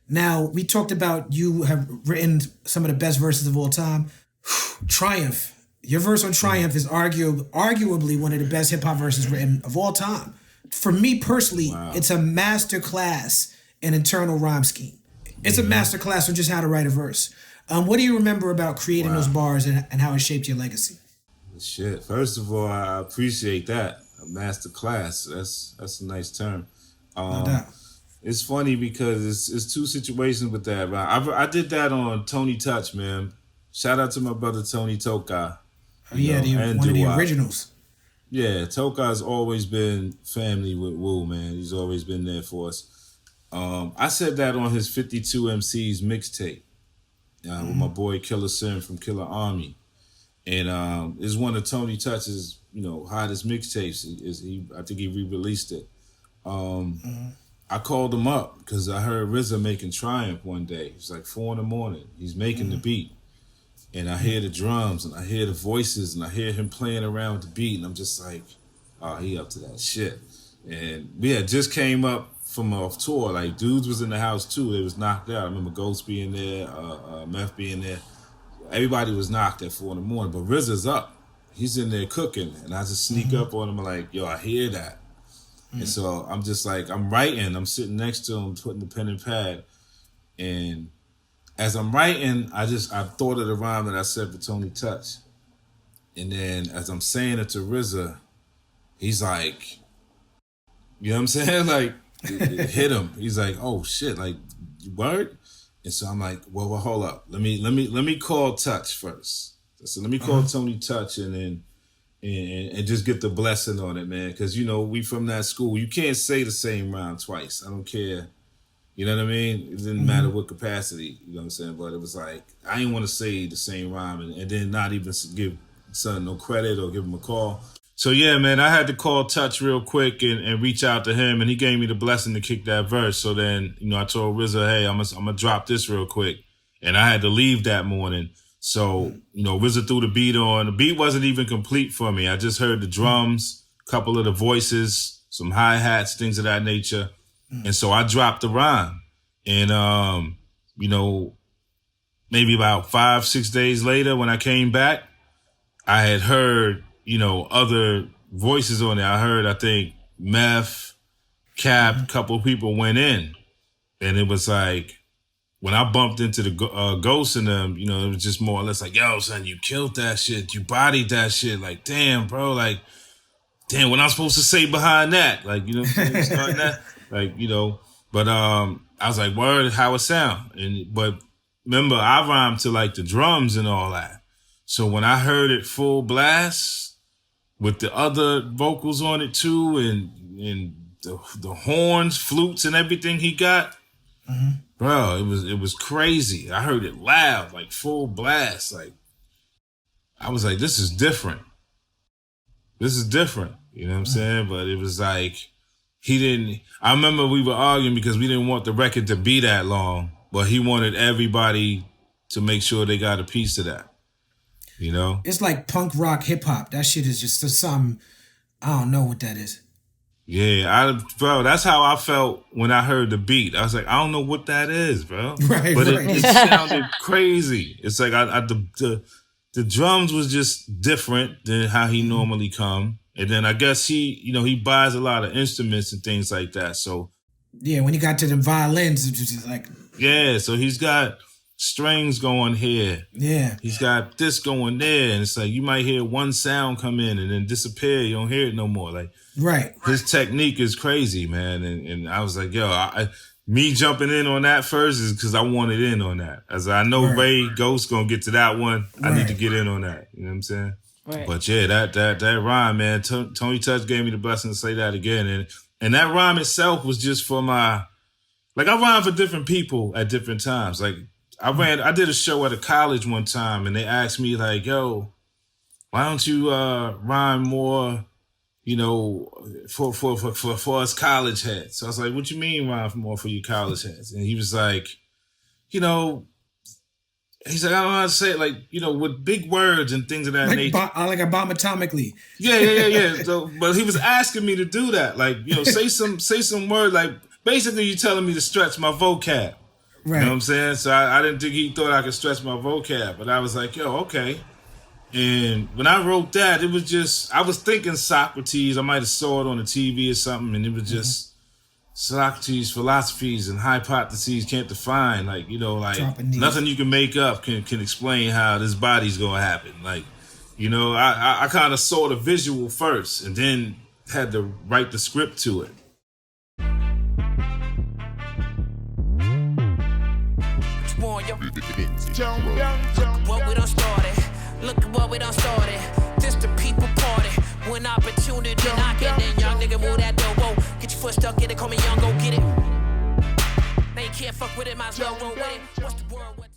Now, we talked about you have written some of the best verses of all time. Triumph. Your verse on Triumph is arguably one of the best hip hop verses written of all time. For me personally, Wow. it's a master class in internal rhyme scheme. It's a master class on just how to write a verse. What do you remember about creating those bars and how it shaped your legacy? Shit. First of all, I appreciate that. A master class. That's a nice term. No Um, doubt. it's funny because it's two situations with that. But I did that on Tony Touch, man. Shout out to my brother Tony Toka, Oh, yeah, and one of the Doo-Wop. originals. Yeah, Toka's always been family with Wu, man. He's always been there for us. I said that on his 52 MCs mixtape with my boy Killer Sim from Killer Army. And it's one of Tony Touch's, hottest mixtapes. I think he re-released it. I called him up because I heard RZA making Triumph one day. It was like 4 a.m. He's making the beat. And I hear the drums and I hear the voices and I hear him playing around with the beat. And I'm just like, oh, he up to that shit. And we had just came up from a tour. Like, dudes was in the house too. They was knocked out. I remember Ghost being there, Meth being there. Everybody was knocked at 4 a.m. But RZA's up. He's in there cooking. And I just sneak up on him and like, yo, I hear that. And so I'm just like, I'm writing. I'm sitting next to him, putting the pen and pad. And as I'm writing, I thought of the rhyme that I said for Tony Touch. And then as I'm saying it to RZA, he's like, you know what I'm saying? Like, it hit him. He's like, oh shit, like, word? And so I'm like, well, hold up. Let me call Touch first. So let me call Tony Touch and then and just get the blessing on it, man. Because, we from that school. You can't say the same rhyme twice. I don't care. You know what I mean? It didn't matter what capacity, you know what I'm saying? But it was like, I didn't want to say the same rhyme and then not even give son no credit or give him a call. So yeah, man, I had to call Touch real quick and reach out to him, and he gave me the blessing to kick that verse. So then, I told RZA, hey, I'm gonna drop this real quick. And I had to leave that morning. So, RZA threw the beat on. The beat wasn't even complete for me. I just heard the drums, a couple of the voices, some hi-hats, things of that nature. And so I dropped the rhyme. And, maybe about 5-6 days later when I came back, I had heard, other voices on there. I heard, I think, Meth, Cap, a couple of people went in. And it was like, when I bumped into the Ghost in them, it was just more or less like, yo, son, you killed that shit. You bodied that shit. Like, damn, bro. Like, damn, what I'm supposed to say behind that? Like, you know what I'm saying? Starting that. Like, but I was like, word, how it sound? But remember, I rhymed to like the drums and all that. So when I heard it full blast with the other vocals on it too, and the horns, flutes, and everything he got, bro, it was crazy. I heard it loud, like full blast. Like, I was like, this is different. This is different. You know what I'm saying? But it was like, I remember we were arguing because we didn't want the record to be that long, but he wanted everybody to make sure they got a piece of that. It's like punk rock hip hop. That shit is just something, I don't know what that is. Yeah, bro, that's how I felt when I heard the beat. I was like, I don't know what that is, bro. Right, but right. It sounded crazy. It's like the drums was just different than how he normally come. And then I guess he buys a lot of instruments and things like that. So yeah, when he got to them violins, it was just like, yeah, so he's got strings going here. Yeah. He's got this going there. And it's like you might hear one sound come in and then disappear. You don't hear it no more. Like, right. His technique is crazy, man. And I was like, yo, me jumping in on that first is because I wanted in on that. As I know Ray Ghost gonna get to that one, I need to get in on that. You know what I'm saying? Right. But yeah, that rhyme, man. Tony Touch gave me the blessing to say that again, and that rhyme itself was just for I rhyme for different people at different times. Like I did a show at a college one time, and they asked me like, yo, why don't you rhyme more? For us college heads. So I was like, what you mean rhyme more for you college heads? And he was like, he's like, I don't know how to say it, like, with big words and things of that nature. Like a bomb atomically. Yeah. So, but he was asking me to do that. Like, say some word, like, basically you telling me to stretch my vocab. Right. You know what I'm saying? So I didn't think he thought I could stretch my vocab, but I was like, yo, okay. And when I wrote that, it was just, I was thinking Socrates. I might have saw it on the TV or something, and it was just Socrates' philosophies and hypotheses can't define. Like, you know, like nothing you can make up can explain how this body's gonna happen. Like, you know, I kind of saw the visual first and then had to write the script to it. What we done started. Look at what we done started. This the people party. When opportunity knocking, then young nigga move that door. Whoa, get your foot stuck in it, call me young, go get it. Now you can't fuck with it, might as well roll with it. What's the word?